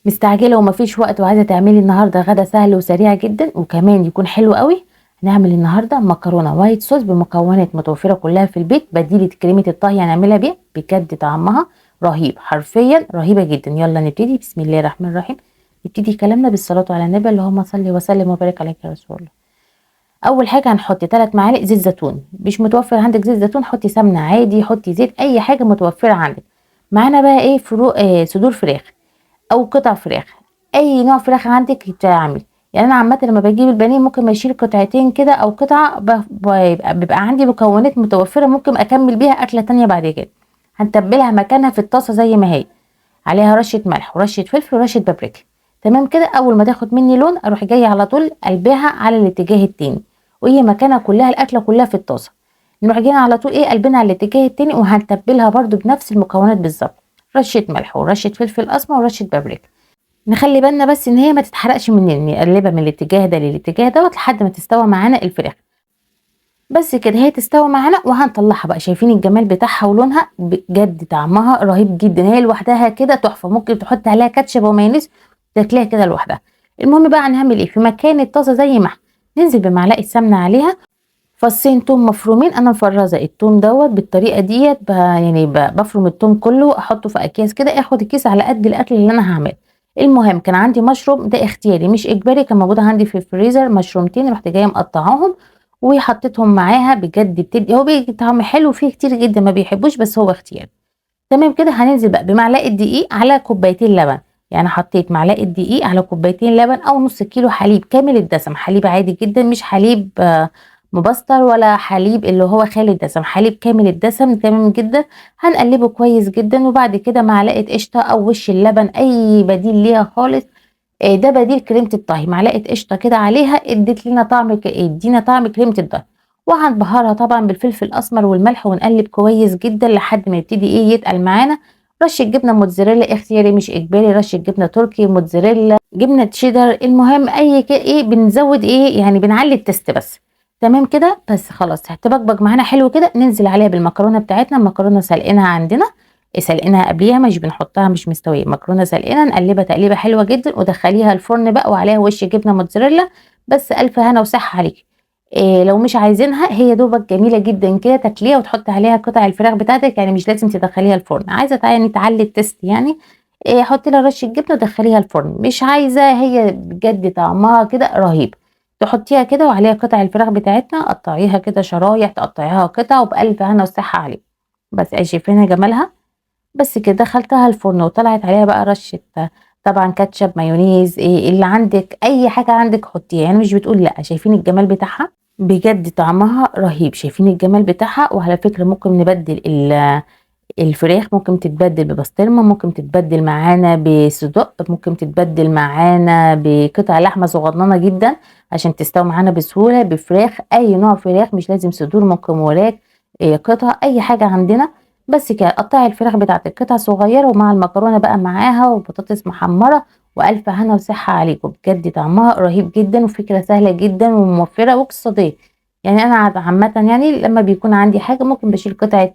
مستعجله ومفيش وقت وعايزه تعملي النهارده غدا سهل وسريع جدا وكمان يكون حلو قوي، هنعمل النهارده مكرونه وايت صوص بمكونات متوفره كلها في البيت، بديله كريمه الطهي هنعملها بيها، بجد طعمها رهيب، حرفيا رهيبه جدا. يلا نبتدي، بسم الله الرحمن الرحيم. نبتدي كلامنا بالصلاه على النبي، اللهم صل وسلم وبارك عليك يا رسول الله. اول حاجه هنحط 3 معالق زيت زيتون، مش متوفر عندك زيت زيتون حطي سمنه عادي، حطي زيت، اي حاجه متوفره عندك. معانا بقى ايه؟ فروق صدور فراخ او قطع فراخ، اي نوع فراخ عندك يتعمل. يعني انا عامه لما بجيب البانيه ممكن اشيل قطعتين كده او قطعه، بيبقى عندي مكونات متوفره ممكن اكمل بيها اكله تانية بعد كده. هنتبلها مكانها في الطاسه زي ما هي، عليها رشه ملح ورشه فلفل ورشه بابريكا. تمام كده، اول ما تاخد مني لون اروح جايه على طول قلبها على الاتجاه التاني، وهي مكانها كلها الاكله كلها في الطاسه. نروح جايين على طول ايه قلبنا على الاتجاه التاني، وهنتبلها برده بنفس المكونات بالظبط، رشه ملح ورشه فلفل اسمر ورشه بابريكا. نخلي بالنا بس ان هي ما تتحرقش مننا، نقلبها من الاتجاه ده للاتجاه دوت لحد ما تستوى معانا الفراخ. بس كده هي تستوى معانا وهنطلعها بقى. شايفين الجمال بتاعها ولونها؟ بجد طعمها رهيب جدا، هي لوحدها كده تحفه، ممكن تحط عليها كاتشب ومايونيز تاكليها كده لوحدها. المهم بقى هنعمل ايه؟ في مكان الطاسه زي ما احنا ننزل بمعلقه سمنه عليها، فصين توم مفرومين، انا مفرزه التوم دوت بالطريقه ديت، بفرم التوم كله احطه في اكياس كده، اخد الكيس على قد الاكل اللي انا هعمله. المهم كان عندي مشروم، ده اختياري مش اجباري، كان موجود عندي في الفريزر مشرومتين، رحت جايه مقطعاهم وحطيتهم معاها، بجد بتدي هو بيدي طعم حلو، فيه كتير جدا ما بيحبوش بس هو اختياري. تمام كده، هننزل بقى بمعلقه دقيق على كوبايتين لبن. يعني حطيت معلقه دقيق على كوبايتين لبن او نص كيلو حليب كامل الدسم، حليب عادي جدا مش حليب مبستر ولا حليب اللي هو خالي الدسم، حليب كامل الدسم تمام جدا. هنقلبه كويس جدا، وبعد كده معلقه قشطه او وش اللبن، اي بديل ليها خالص. ده بديل كريمه الطهي، معلقه قشطه كده عليها ادت لنا طعم ادينا طعم كريمه الطهي. وهنبهرها طبعا بالفلفل الاسمر والملح، ونقلب كويس جدا لحد ما يبتدي ايه يتقل معانا. رشه جبنه موتزاريلا اختياري مش اجباري، رشه جبنه تركي، موتزاريلا، جبنه تشيدر، المهم اي ايه بنزود ايه يعني بنعلي التست بس. تمام كده بس خلاص هتبقبق معانا حلو كده، ننزل عليها بالمكرونه بتاعتنا. المكرونه سلقينها عندنا، سلقينها قبليها مش بنحطها مش مستويه، مكرونه سلقينها نقلبها تقليبه حلوه جدا ودخليها الفرن بقى، وعليها وش جبنه موتزاريلا. بس الف هنا وصحه عليكي. إيه لو مش عايزينها هي دوبك جميله جدا كده، تاكليها وتحطي عليها قطع الفراخ بتاعتك، يعني مش لازم تدخليها الفرن. عايزه يعني تعلي التست يعني، إيه حطي لها رشه جبنه ودخليها الفرن. مش عايزه، هي بجد طعمها كده رهيب. تحطيها كده وعليها قطع الفراخ بتاعتنا، قطعيها كده شرايح، تقطعيها قطع، وبألف هنا وصحه عليك. بس شايفين جمالها؟ بس كده دخلتها الفرن وطلعت عليها بقى رشه طبعا كاتشب مايونيز، ايه اللي عندك اي حاجه عندك حطيها، يعني مش بتقول لا. شايفين الجمال بتاعها؟ بجد طعمها رهيب. شايفين الجمال بتاعها؟ وعلى فكره ممكن نبدل الفراخ، ممكن تتبدل ببسطرمه، ممكن تتبدل معانا بصدق، ممكن تتبدل معانا بقطع لحمه صغننه جدا عشان تستوي معانا بسهوله، بفراخ اي نوع فراخ مش لازم صدور، ممكن وراك قطع اي حاجه عندنا. بس كده قطعي الفراخ بتاعتك قطع صغيره، ومع المكرونه بقى معاها وبطاطس محمره، والف هنا وصحه عليكم. بجد طعمها رهيب جدا، وفكره سهله جدا وموفره واقتصاديه. يعني انا عامه يعني لما بيكون عندي حاجه ممكن بشيل قطعه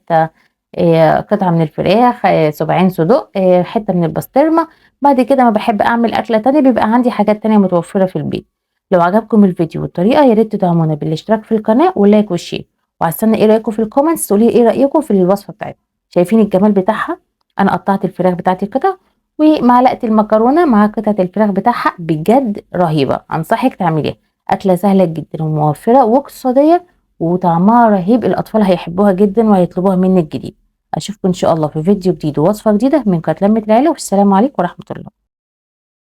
قطعة من الفراخ، صباعين صدوق، حتة من البسطرمة. بعد كده ما بحب اعمل اكلة تانية بيبقى عندي حاجات تانية متوفرة في البيت. لو عجبكم الفيديو والطريقة يا ريت تدعمونا بالاشتراك في القناة واللايك والشير، وهستنى ايه رأيكم في الكومنتس، تقولي ايه رأيكم في الوصفة بتاعتي. شايفين الجمال بتاعها؟ انا قطعت الفراخ بتاعتي قطع، ومعلقة المكرونة مع قطعة الفراخ بتاعها، بجد رهيبة، انصحك تعمليها. اكلة سهلة جدا وموفرة واقتصادية، وطعمها رهيب، الاطفال هيحبوها جدا وهيطلبوها منك جديد. اشوفكم ان شاء الله في فيديو جديد ووصفة جديدة من قناة لمة العيلة، والسلام عليكم ورحمة الله.